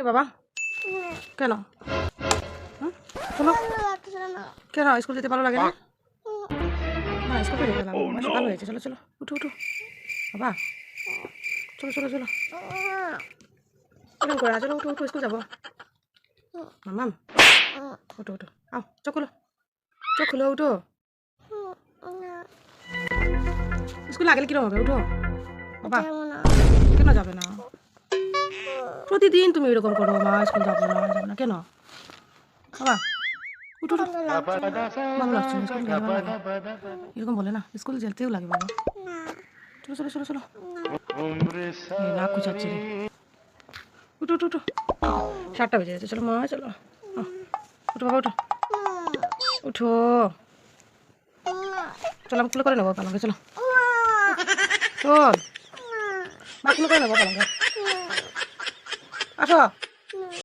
এ বাবা কেন? চলো কেন স্কুল যেতে ভালো লাগে না? না স্কুল যেতে গেলাম সকাল হয়েছে, চলো চলো উঠো উঠো বাবা, চলো চলো চলো এরকম করে চলো উঠো উঠো স্কুল যাবো। মামাম উঠো উঠো আও চোখ খুলো উঠো। স্কুল আগেলে কিরকম হবে? উঠো বাবা। কেন যাবে না? প্রতিদিন তুমি এরকম করো, মা স্কুল যাবো না কেন বাবা? উঠো উঠো ভালো লাগছে না স্কুল গেলে ভালো লাগে এরকম বলে না, স্কুল যেতেও লাগে বাবা। চলো চলো চলো চলো না খুঁজাচ্ছে রে, উঠো উঠো উঠো 7টা বেজে গেছে, চলো মা চলো উঠো বাবা উঠো উঠো চলো আমি খুলে করে নেবো পালঙ্গে, চলো চল মা খুলে করে নেবো পালঙ্গে, আসো।